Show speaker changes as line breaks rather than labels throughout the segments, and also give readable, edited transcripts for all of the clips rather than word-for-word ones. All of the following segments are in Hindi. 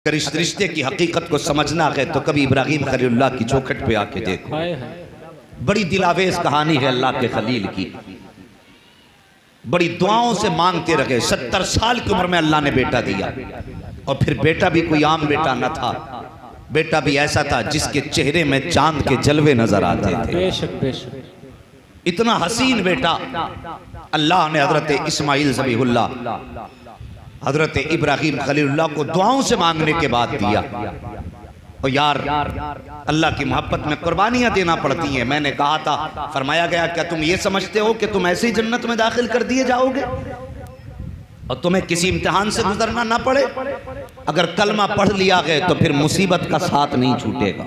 अगर इस रिश्ते की हकीकत को समझना है तो कभी इब्राहिम खलीलुल्लाह की चौखट पे आके देखो। बड़ी दिलावेज कहानी है अल्लाह के खलील की। बड़ी दुआओं से मांगते रहे। 70 साल की उम्र में अल्लाह ने बेटा दिया, और फिर बेटा भी कोई आम बेटा न था। बेटा भी ऐसा था जिसके चेहरे में चांद के जलवे नजर आते थे।
बेशक बेशक।
इतना हसीन बेटा अल्लाह ने हजरत इस्माइल ज़बीहुल्लाह हजरत इब्राहिम खलीलुल्लाह को दुआओं से मांगने के बाद दिया। और यार अल्लाह की मोहब्बत में कुर्बानियां देना पड़ती हैं। मैंने कहा था, फरमाया गया क्या तुम ये समझते हो कि तुम ऐसे ही जन्नत में दाखिल कर दिए जाओगे और तुम्हें किसी इम्तिहान से गुजरना ना पड़े? अगर कलमा पढ़ लिया गया तो फिर मुसीबत का साथ नहीं छूटेगा।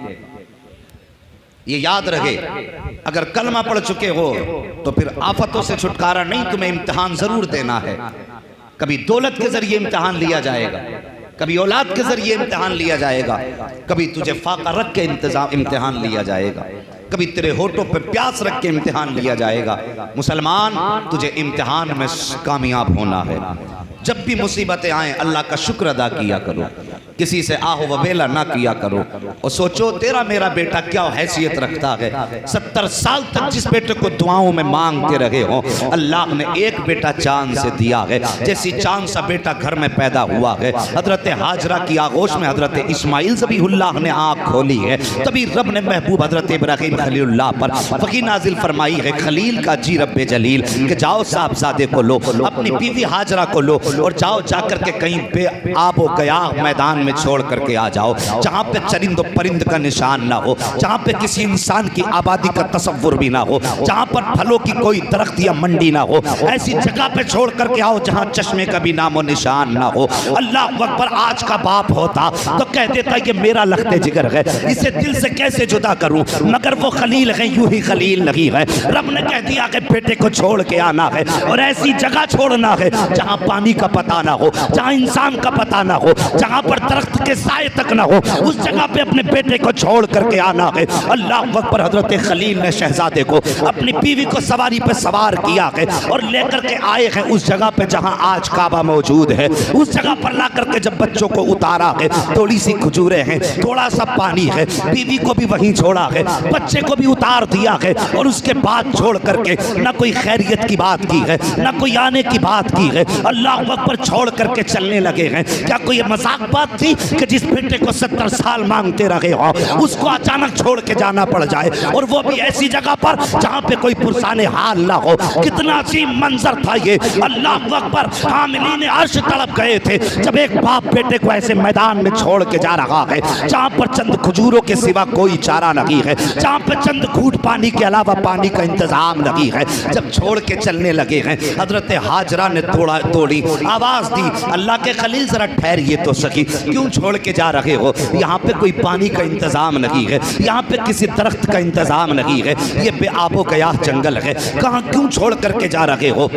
ये याद रहे, अगर कलमा पढ़ चुके हो तो फिर आफतों से छुटकारा नहीं, तुम्हें इम्तिहान जरूर देना है। कभी दौलत के जरिए इम्तिहान लिया जाएगा, कभी औलाद के जरिए इम्तिहान लिया जाएगा, कभी तुझे फाका रख के इम्तिहान लिया जाएगा, कभी तेरे होठों पे प्यास रख के इम्तिहान लिया जाएगा। मुसलमान, तुझे इम्तिहान में कामयाब होना है। जब भी मुसीबतें आए अल्लाह का शुक्र अदा किया करो, किसी से आहो वबेला ना किया करो, और सोचो तेरा मेरा बेटा क्या हैसियत रखता है। 70 साल तक जिस बेटे को दुआओं में मांगते रहे हो, अल्लाह ने एक बेटा चांद से दिया है। जैसी चांद सा बेटा घर में पैदा हुआ है, हजरत हाजरा की आगोश में हजरत इस्माइल ज़बीहुल्लाह ने आँख खोली है, तभी रब ने महबूब हजरत इब्राहिम खलीलुल्लाह पर वही नाजिल फरमाई है, खलील का जी रब्बे जलील, कि जाओ साहबजादे को लो, अपनी बीवी हाजरा को लो, और जाओ जाकर के कहीं पे आबो गया मैदान में छोड़ करके आ जाओ, जहाँ पे चरिंद परिंद का निशान ना हो, जहाँ पे किसी इंसान की आबादी का तसव्वुर भी ना हो, जहाँ पर फलों की कोई दरख्त या मंडी ना हो, ऐसी जगह पे छोड़ करके आओ जहाँ चश्मे का भी नामो निशान ना हो। अल्लाह अकबर, आज का बाप होता तो कह देता कि मेरा लखते जिगर है, इसे दिल से कैसे जुदा करूं, मगर वो खलील है, यूं ही खलील नहीं है। रब ने कह दिया कि बेटे को छोड़ के आना है, और ऐसी जगह छोड़ना है जहाँ पानी का पता ना हो, जहाँ इंसान का पता ना हो, जहाँ पर दरख्त के साए तक ना हो, उस जगह पे अपने बेटे को छोड़ करके आना है। अल्लाह अकबर, हजरत खलील ने शहजादे को अपनी बीवी को सवारी पे सवार किया है और लेकर के आए हैं उस जगह पे जहाँ आज काबा मौजूद है। उस जगह पर ला करके जब बच्चों को उतारा है, थोड़ी सी खजूरें हैं, थोड़ा सा पानी है, बीवी को भी वहीं छोड़ा है, बच्चे को भी उतार दिया है, और उसके बाद छोड़ करके ना कोई खैरियत की बात की है, ना कोई आने की बात की है। अल्लाह अकबर, छोड़ करके चलने लगे हैं। क्या कोई मजाक बात थी कि जिस बेटे को 70 साल मांगते रहे हो उसको अचानक छोड़ के जाना पड़ जाए, और वो भी ऐसी जगह पर जहाँ पे कोई पुरसाने हाल ना हो? कितना अजीम मंजर था ये। अल्लाह अकबर, हामिलीन अर्श तड़प गए थे जब एक बाप बेटे को ऐसे मैदान में छोड़ के जा रहा है, जहाँ पर चंद खजूरों के सिवा कोई चारा नहीं है, जहाँ पर चंद घूंट पानी के अलावा पानी का इंतजाम नहीं है। जब छोड़ के चलने लगे हैं, हजरत हाजरा ने तोड़ी आवाज दी, अल्लाह के खलील जरा ठहरिए तो सकी, क्यों छोड़ के जा रहे हो? यहाँ पे कोई पानी का इंतजाम नहीं है, यहाँ पे किसी दरख्त का इंतजाम नहीं है, ये बेआबो गया जंगल है, कहाँ क्यों छोड़ करके जा रहे हो?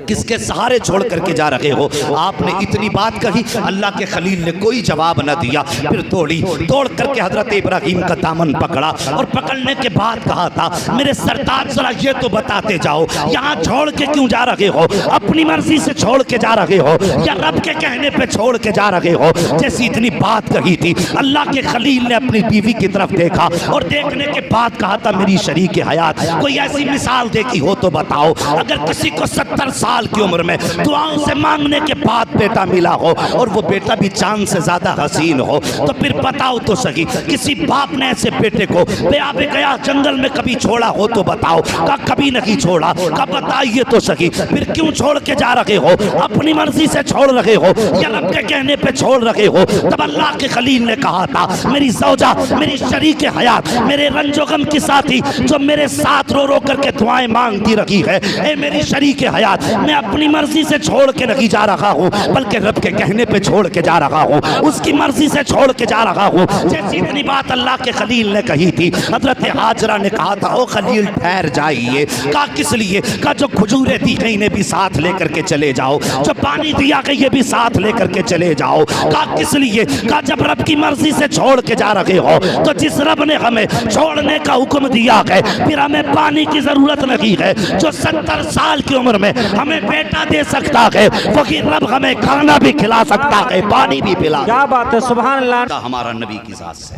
किसके सहारे छोड़ करके जा रहे हो? आपने इतनी बात कही, अल्लाह के खलील ने कोई जवाब न दिया। फिर दौड़ करके हजरत इब्राहिम का दामन पकड़ा, और पकड़ने के बाद कहा था, मेरे सरताज जरा ये तो बताते जाओ, यहाँ छोड़ के क्यों जा रहे हो? अपनी मर्जी से छोड़ के जा रहे हो या रब के कहने पे छोड़ के जा रहे हो? जैसी इतनी बात कही थी, अल्लाह के खलील ने अपनी बीवी की तरफ देखा, और देखने के बाद कहा था, मेरी शरीक हयात कोई ऐसी मिसाल देखी हो तो बताओ। अगर किसी को 70 साल की उम्र में दुआओं से मांगने के बाद बेटा मिला हो, और वो बेटा भी चांद से ज्यादा हसीन हो, तो फिर बताओ तो सही, किसी बाप ने ऐसे बेटे को बेआबे गया जंगल में कभी छोड़ा हो तो बताओ? का कभी नहीं छोड़ा? का बताइए तो सही, फिर क्यों छोड़ के जा रहे हो? अपनी मर्जी से छोड़ रहे हो या रब के कहने पे छोड़ रहे हो? तब अल्लाह के खलील ने कहा था, मेरी ज़ौजा, मेरी शरीक हयात, मेरे रंजो गम की साथी जो मेरे साथ रो रो करके दुआएं मांगती रही है, ए मेरी शरीक हयात, मैं अपनी मर्जी से छोड़ के नहीं जा रहा हूँ, बल्कि रब के कहने पे छोड़ के जा रहा हूँ, उसकी मर्जी से छोड़ के जा रहा हूँ। जैसी इतनी बात अल्लाह के खलील ने कही थी, हजरत हाजरा ने कहा था, ओ खलील ठहर जाइए। का किस लिए? का जो खजूरें दी गई ने भी साथ लेकर के चले जाओ, जो पानी दिया गया ये भी साथ लेकर के चले जाओ। का
इसलिए कहा जब रब की मर्जी से छोड़ के जा रहे हो तो जिस रब ने हमें छोड़ने का हुक्म दिया है फिर हमें पानी की जरूरत नहीं है। जो 70 साल की उम्र में हमें बेटा दे सकता है वही रब हमें खाना भी खिला सकता है, पानी भी पिला।
क्या बात है, सुभान अल्लाह।
हमारा नबी की जात से,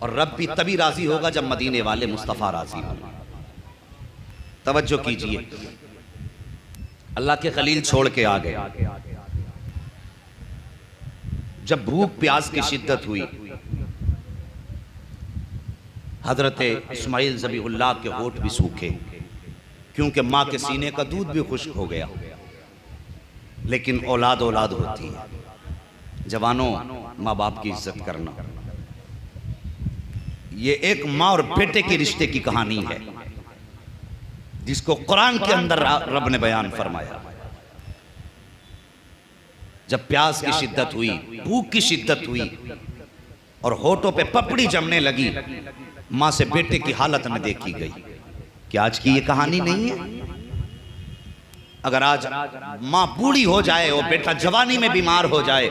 और रब भी तभी राजी होगा जब मदीने वाले मुस्तफ़ा राजी होंगे। तवज्जो कीजिए, अल्लाह के खलील छोड़ के आ गए। जब भूख प्यास की शिद्दत हुई, हजरत इस्माइल ज़बीहुल्लाह के होठ भी सूखे, क्योंकि माँ के सीने का दूध भी खुश्क हो गया। लेकिन औलाद औलाद होती है। जवानों, माँ बाप की इज्जत करना, ये एक माँ और बेटे के रिश्ते की कहानी है जिसको कुरान के अंदर रब ने बयान फरमाया। जब प्यास की शिद्दत हुई, भूख की शिद्दत हुई और होठों पे पपड़ी जमने लगी, मां से बेटे की हालत न देखी गई। क्या आज की ये कहानी नहीं है? अगर आज मां बूढ़ी हो जाए और बेटा जवानी में बीमार हो जाए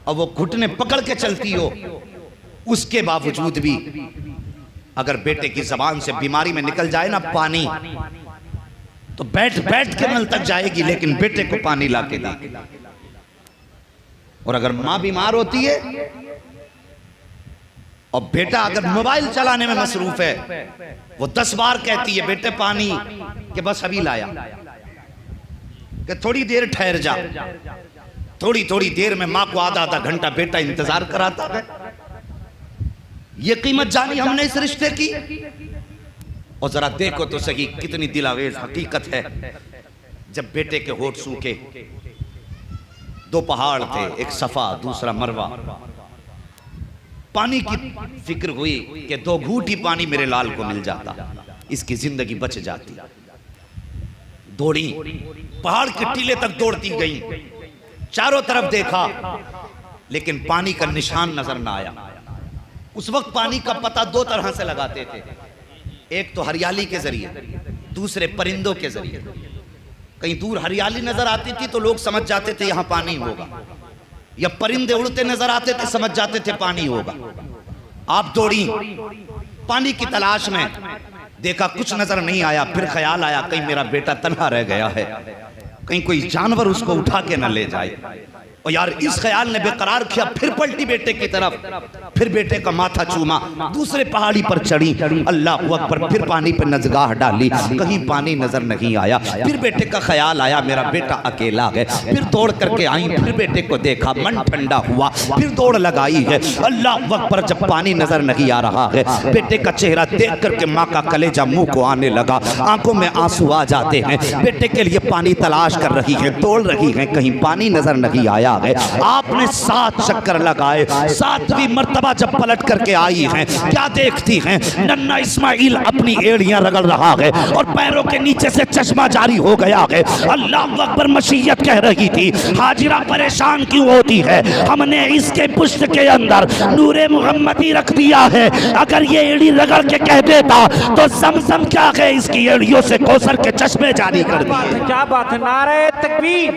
और वो घुटने पकड़ के चलती हो, उसके बावजूद भी अगर बेटे की जबान से बीमारी में निकल जाए ना पानी, तो बैठ बैठ के नल तक जाएगी, लेकिन बेटे को पानी ला के देगी। और अगर मां बीमार होती है और बेटा अगर मोबाइल चलाने में मसरूफ है, वो 10 बार कहती है बेटे पानी, कि बस अभी लाया, कि थोड़ी देर ठहर जा। थोड़ी थोड़ी देर में मां को आधा आधा घंटा बेटा इंतजार कराता है। ये कीमत जानी हमने इस रिश्ते की। और जरा देखो तो सही कितनी दिलावेज हकीकत है। जब बेटे के होठ सूखे, 2 पहाड़ थे, एक सफा दूसरा मरवा, पानी की फिक्र हुई कि 2 घूंट ही पानी मेरे लाल को मिल जाता, इसकी जिंदगी बच जाती। दौड़ी, पहाड़ के टीले तक दौड़ती गई, चारों तरफ देखा, लेकिन पानी का निशान नजर ना आया। उस वक्त पानी का पता 2 तरह से लगाते थे, एक तो हरियाली के जरिए, दूसरे परिंदों के जरिए। कहीं दूर हरियाली नजर आती थी तो लोग समझ जाते थे यहां पानी होगा, या परिंदे उड़ते नजर आते थे, समझ जाते थे पानी होगा। आप दौड़ी पानी की तलाश में, देखा कुछ नजर नहीं आया, फिर ख्याल आया कहीं मेरा बेटा तन्हा रह गया है, कहीं कोई जानवर उसको उठा के न ले जाए। और यार इस ख्याल ने बेकरार किया, फिर पलटी बेटे की तरफ, फिर बेटे का माथा चूमा, दूसरे पहाड़ी पर चढ़ी, अल्लाह अकबर, फिर पानी पर नजगाह डाली, कहीं पानी नजर नहीं आया। फिर बेटे का ख्याल आया मेरा बेटा अकेला है, फिर दौड़ करके आई, फिर बेटे को देखा, मन ठंडा हुआ, फिर दौड़ लगाई है, अल्लाह अकबर। जब पानी नजर नहीं आ रहा है, बेटे का चेहरा देख करके माँ का कलेजा मुंह को आने लगा, आंखों में आंसू आ जाते हैं। बेटे के लिए पानी तलाश कर रही है, दौड़ रही है, कहीं पानी नजर नहीं आया। आपने 7 चक्कर लगाए, 7वीं मर्तबा जब पलट करके आई हैं, क्या देखती हैं? नन्ना इस्माइल अपनी एड़ियां रगड़ रहा है और पैरों के नीचे से चश्मा जारी हो गया है। अल्लाह अकबर। मशीयत कह रही थी हाजिरा परेशान क्यों होती है, हमने इसके पुष्ट के अंदर नूरे मुहम्मदी रख दिया है, अगर ये एड़ी रगड़ के कह देता तो समसम क्या है, इसकी एड़ियों से कौसर के चश्मे जारी कर दिए।
क्या बात है, नारे तकबीर,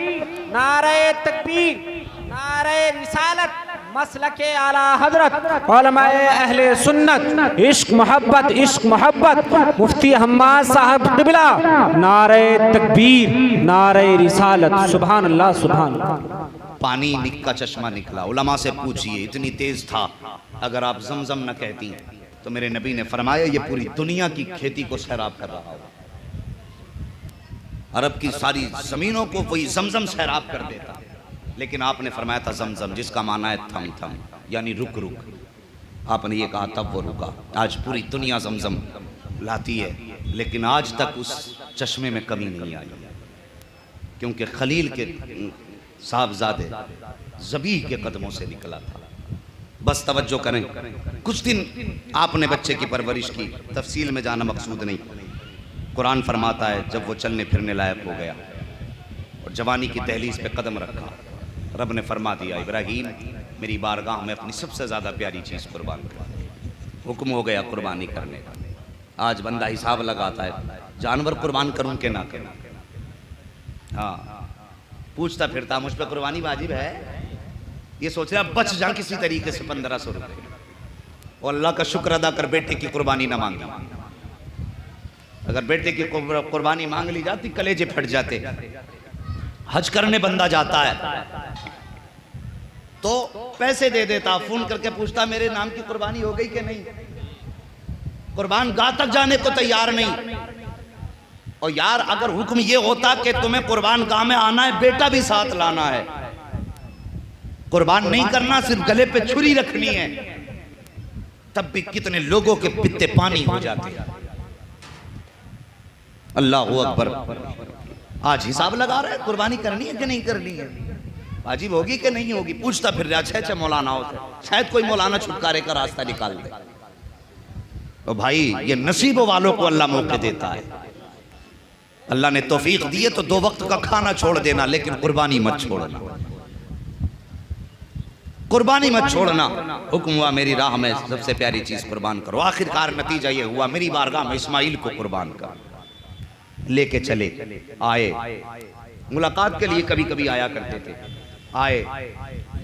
नारे तकबीर, नारे रिसालत, मसलके आला हजरत, उलमाए अहले सुन्नत, इश्क मोहब्बत, इश्क मोहब्बत, मुफ्ती हम्माद साहब क़िबला, नारे तकबीर, नारे रिसालत, सुभान अल्लाह, सुभान अल्लाह।
पानी का चश्मा निकला। उलमा से पूछिए, इतनी तेज था, अगर आप जमजम न कहती तो मेरे नबी ने फरमाया ये पूरी दुनिया की खेती को सैराब कर रहा हो। अरब की सारी जमीनों को वही जमजम सैराब कर देता, लेकिन आपने फरमाया था जमजम, जिसका माना है थम थम, यानी रुक रुक। आपने ये कहा तब वो रुका। आज पूरी दुनिया जमजम लाती है, लेकिन आज तक उस चश्मे में कमी नहीं आई, क्योंकि खलील के साहबजादे ज़बीह के कदमों से निकला था। बस तवज्जो करें, कुछ दिन आपने बच्चे की परवरिश की, तफसील में जाना मकसूद नहीं। कुरान फरमाता है जब वो चलने फिरने लायक हो गया और जवानी की दहलीज पे कदम रखा, रब ने फरमा दिया इब्राहीम मेरी बारगाह में अपनी सबसे ज़्यादा प्यारी चीज़ कुर्बान कर। हुक्म हो गया कुर्बानी करने का। आज बंदा हिसाब लगाता है जानवर कुर्बान करूं कि ना करूं। हाँ, पूछता फिरता मुझ पर कुर्बानी वाजिब है, ये सोच रहा बच जा किसी तरीके से 1500 रुपए, और अल्लाह का शुक्र अदा कर बेटे की कुर्बानी ना मांगी। अगर बेटे की कुर्बानी मांग ली जाती कलेजे फट जाते। हज करने बंदा जाता है तो पैसे दे देता, फोन करके पूछता मेरे नाम की कुर्बानी हो गई कि नहीं, कुर्बान गाह तक जाने को तैयार नहीं। और यार अगर हुक्म ये होता कि तुम्हें कुर्बान गाह में आना है, बेटा भी साथ लाना है, कुर्बान नहीं करना, सिर्फ गले पे छुरी रखनी है, तब भी कितने लोगों के पित्ते पानी हो जाते हैं। अल्लाह अकबर। आज हिसाब लगा रहे हैं कुर्बानी करनी है कि नहीं करनी है, वाजिब होगी कि नहीं होगी, पूछता फिर रहा छह मौलानाओं से, शायद कोई मौलाना छुटकारे का रास्ता निकाल दे। तो भाई ये नसीब वालों को अल्लाह मौके देता है। अल्लाह ने तौफीक दी है तो 2 वक्त का खाना छोड़ देना, लेकिन कुर्बानी मत छोड़ना, कुर्बानी मत छोड़ना। हुक्म हुआ मेरी राह में सबसे प्यारी चीज कुर्बान करो। आखिरकार नतीजा ये हुआ, मेरी बारगाह में इस्माइल को कुर्बान कर लेके चले आए। मुलाकात के लिए कभी कभी आया करते थे। आए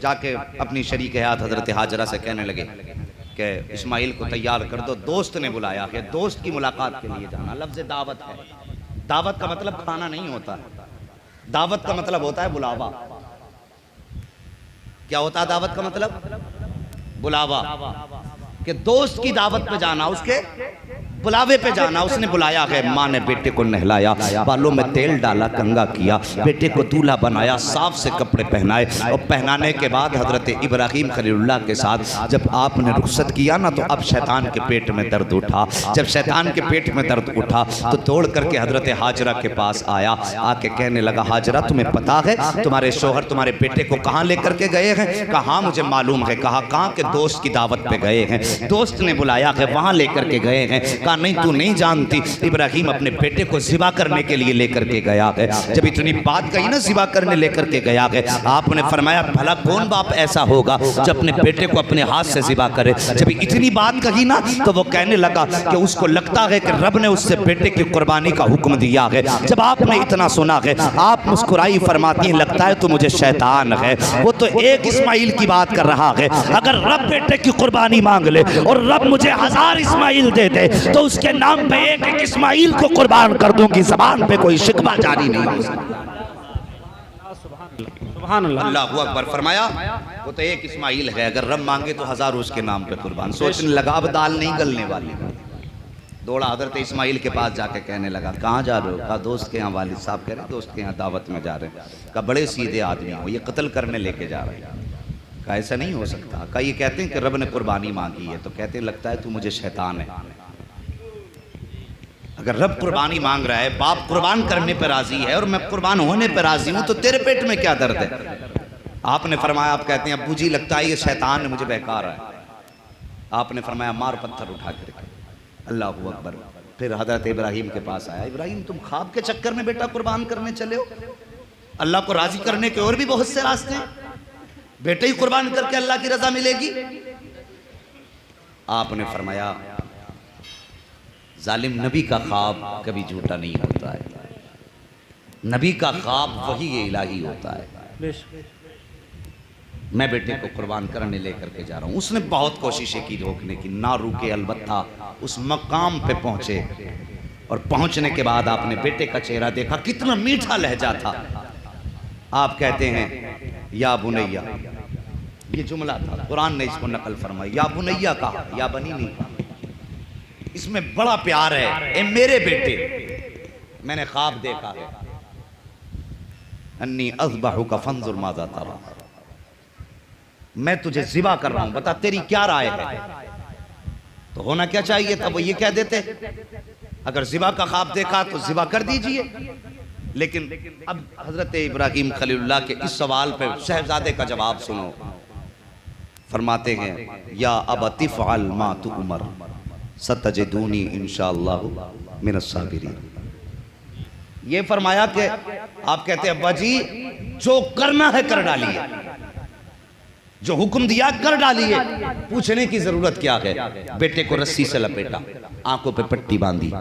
जाके अपनी शरीक हयात हजरत हाजरा से कहने लगे कि इस्माइल को तैयार कर दो। दोस्त ने बुलाया कि दोस्त की मुलाकात के लिए जाना। लफ्ज़ दावत है, दावत का मतलब खाना नहीं होता, दावत का मतलब होता है बुलावा। क्या होता है दावत का मतलब? बुलावा। कि दोस्त की दावत पे जाना, उसके बुलावे पे जाना। उसने बुलाया है, माँ ने बेटे को नहलाया, बालों में तेल डाला, कंगा किया, बेटे को दूल्हा बनाया, साफ से कपड़े पहनाए, और पहनाने के बाद हजरत इब्राहिम खलीलुल्लाह के साथ जब आपने रुखसत किया ना, तो अब शैतान के पेट में दर्द उठा। जब शैतान के पेट में दर्द उठा तो दौड़ करके हजरत हाजरा के पास आया, आके कहने लगा हाजरा तुम्हें पता है तुम्हारे शोहर तुम्हारे बेटे को कहाँ लेकर के गए हैं? कहा हाँ मुझे मालूम है। कहा कहाँ के? दोस्त की दावत पे गए हैं, दोस्त ने बुलाया है, वहाँ लेकर के गए हैं। कहा नहीं तू नहीं जानती, इब्राहिम अपने बेटे को ज़िबा करने के लिए लेकर के गया है। जब इतनी बात कही ना, ज़िबा करने लेकर के गया है, आपने फरमाया भला कौन बाप ऐसा होगा जो अपने बेटे को अपने हाथ से ज़िबा करे। जब इतनी बात कही ना, तो वो कहने लगा कि उसको लगता है कि रब ने उससे बेटे की कुर्बानी का हुक्म दिया है। जब आपने इतना सुना है, आप मुस्कुराई, फरमाती हैं लगता है तो मुझे शैतान है। वो तो एक इस्माइल की बात कर रहा है। अगर रब बेटे की कुर्बानी मांग ले और रब मुझे 1000 इस्माइल दे दे, तो उसके नाम पे एक एक इस्माइल को कुर्बान कर दूंगी। ज़बान पे कोई शिकवा जारी नहीं हो सकता। अल्लाहू अकबर। फरमाया वो तो एक इस्माइल है, अगर रब मांगे तो 1000 उसके नाम पे कुर्बान। सोचने लगा अब दाल नहीं गलने वाली। दौड़ा हजरत इस्माइल के पास जाके कहने लगा कहाँ जा रहे हो? कहा दोस्त के यहाँ, वालिद साहब कह रहे दोस्त के यहाँ दावत में जा रहे हैं। कहा बड़े सीधे आदमी हो, ये कत्ल करने लेके जा रहे हैं। कहा ऐसा नहीं हो सकता। कहा ये कहते हैं कि रब ने कुर्बानी मांगी है, तो कहते हैं लगता है तू मुझे शैतान है। अगर रब कुर्बानी मांग रहा है, बाप कुर्बान करने पर राजी है और मैं कुर्बान होने पर राजी हूं, तो तेरे पेट में क्या दर्द है? आपने फरमाया, आप कहते हैं अब्बू जी लगता है ये शैतान ने मुझे बहका रहा है। आपने फरमाया मार पत्थर उठा करके। अल्लाहू अकबर। फिर हजरत इब्राहिम के पास आया, इब्राहिम तुम ख्वाब के चक्कर में बेटा कुर्बान करने चले हो? अल्लाह को राजी करने के और भी बहुत से रास्ते हैं, बेटे ही कुर्बान करके अल्लाह की रजा मिलेगी। आपने फरमाया जालिम नबी का ख्वाब कभी झूठा नहीं होता है, नबी का ख्वाब वही इलाही होता है। मैं बेटे को कुर्बान करने लेकर के जा रहा हूँ। उसने बहुत कोशिशें की रोकने की, ना रुके, अलबत्ता उस मकाम पे पहुंचे। और पहुंचने के बाद आपने बेटे का चेहरा देखा, कितना मीठा लहजा था। आप कहते हैं या बुनैया, ये जुमला था, कुरान ने इसको नकल फरमाई। या बुनैया कहा, या बनी नहीं कहा। इसमें बड़ा प्यार है। ए मेरे बेटे, मैंने ख्वाब देखा है, अन्नी अज़बहु का फंजुर माज़ा तरा, मैं तुझे ज़िबा कर रहा हूं, बता तेरी क्या राय है? तो होना क्या चाहिए था? वो ये कह देते अगर ज़िबा का ख्वाब देखा तो ज़िबा कर दीजिए। लेकिन अब हजरत इब्राहिम खलीलुल्लाह के इस सवाल पर शहजादे का जवाब सुनो। फरमाते हैं या अबती फ़अल मा तुअमर सतजिदूनी इंशाअल्लाहु मिनस साबिरीन। ये फरमाया कि आप कहते हैं अब्बा जी जो करना है कर डालिए, जो हुक्म दिया कर डालिए, पूछने की जरूरत क्या है। बेटे को रस्सी से लपेटा, आंखों पे पट्टी बांधी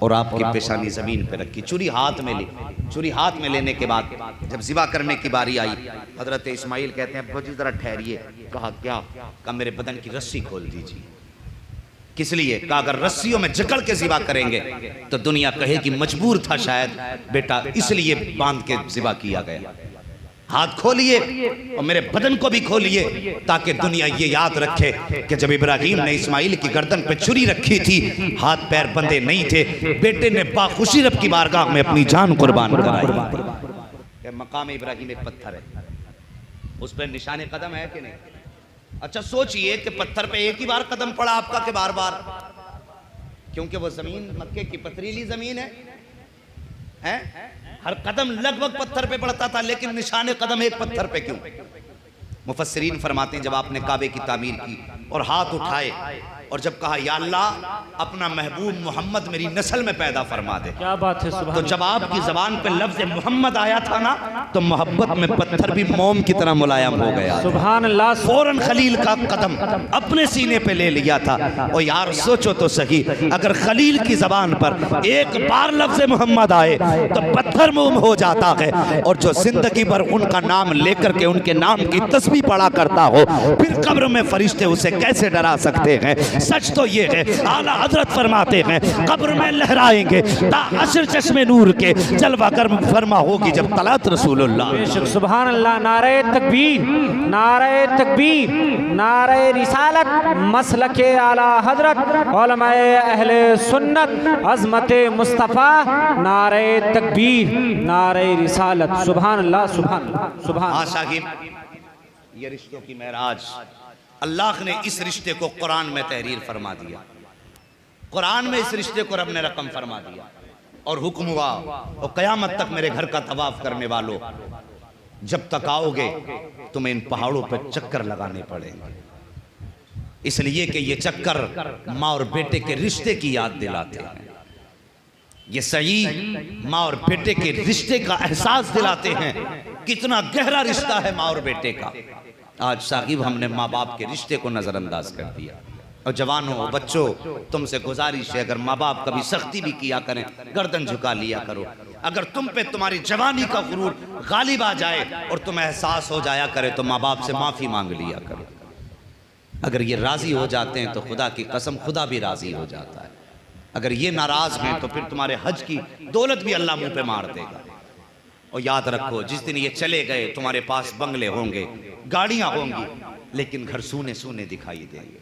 और आपकी पेशानी जमीन पे रखी, छुरी हाथ में ली। छुरी हाथ में लेने के बाद जब ज़िबा करने की बारी आई, हजरत इस्माइल कहते हैं भौजी जरा ठहरिए। कहा क्या? कहा मेरे बदन की रस्सी खोल दीजिए। किस लिए? कहा अगर रस्सियों में जकड़ के ज़िबा करेंगे तो दुनिया कहेगी मजबूर था शायद बेटा, इसलिए बांध के ज़िबा किया गया। हाथ खोलिए और मेरे बदन को भी खोलिए, ताकि दुनिया ये याद रखे कि जब इब्राहिम ने इस्माइल की गर्दन पे छुरी रखी थी, हाथ पैर बंधे नहीं थे, बेटे ने बाखुशी रब की बारगाह में अपनी जान कुर्बान कराई। मकाम इब्राहिम एक पत्थर है, उस पर निशाने कदम है कि नहीं? अच्छा सोचिए कि पत्थर पे एक ही बार कदम पड़ा आपका कि बार बार? क्योंकि वो जमीन मक्के की पथरीली जमीन है? हर कदम लगभग पत्थर पे पड़ता था, लेकिन निशाने कदम एक पत्थर पे क्यों? मुफस्सिरीन फरमाते हैं जब आपने काबे की तामीर की और हाथ उठाए और जब कहा या अल्लाह अपना महबूब मोहम्मद मेरी नस्ल में पैदा फरमा दे,
क्या बात है, सुभान
तो जब आपकी जबान पे लफ्ज मोहम्मद आया था ना, तो मोहब्बत में पत्थर भी मोम की तरह मुलायम हो गया।
सुभान अल्लाह।
फौरन खलील का कदम अपने सीने पे ले लिया था। और यार सोचो तो सही, अगर खलील की जबान पर एक बार लफ्ज मोहम्मद आए तो पत्थर मोम हो जाता है, और जो जिंदगी भर उनका नाम लेकर के उनके नाम की तस्बीह पढ़ा करता हो, फिर कब्र में फरिश्ते उसे कैसे डरा सकते हैं? सच तो ये है, आला हजरत फरमाते हैं कब्र में लहराएंगे ता अशर चश्मे नूर के, जलवा कर फरमा होगी जब तलात रसूलुल्लाह।
बेशक सुभान अल्लाह। नारे तकबीर, नारे तकबीर, नारे रिसालत, मसलके आला हजरत, उलमाए अहले सुन्नत, अज़मते मुस्तफ़ा, नारे तकबीर, नारे रिसालत। सुभान अल्लाह, सुभान अल्लाह, सुभान।
हाँ साहिब, ये रिश्तों की महराज, अल्लाह ने इस रिश्ते को कुरान में तहरीर फरमा दिया। कुरान में इस रिश्ते को रब ने रकम फरमा दिया और हुक्म हुआ और क़यामत तक मेरे घर का तवाफ करने वालों, जब तक आओगे तुम्हें इन पहाड़ों पर चक्कर लगाने पड़ेंगे, इसलिए कि ये चक्कर माँ और बेटे के रिश्ते की याद दिलाते हैं। ये सही माँ और बेटे के रिश्ते का एहसास दिलाते हैं, कितना गहरा रिश्ता है माँ और बेटे का। आज साहिब हमने माँ बाप के रिश्ते को नज़रअंदाज कर दिया। और जवानों, बच्चों, तुमसे गुजारिश है अगर माँ बाप कभी सख्ती भी किया करें, गर्दन झुका लिया करो। अगर तुम पे तुम्हारी जवानी का गुरूर गालिब आ जाए और तुम्हें एहसास हो जाया करे तो माँ बाप से माफ़ी मांग लिया करो। अगर ये राज़ी हो जाते हैं तो खुदा की कसम खुदा भी राज़ी हो जाता है। अगर ये नाराज़ हैं तो फिर तुम्हारे हज की दौलत भी अल्लाह मुँह पे मार देगा। और याद रखो, जिस दिन ये चले गए तुम्हारे पास बंगले होंगे, गाड़ियां होंगी, लेकिन घर सूने सूने दिखाई देंगे,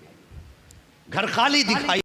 घर खाली दिखाई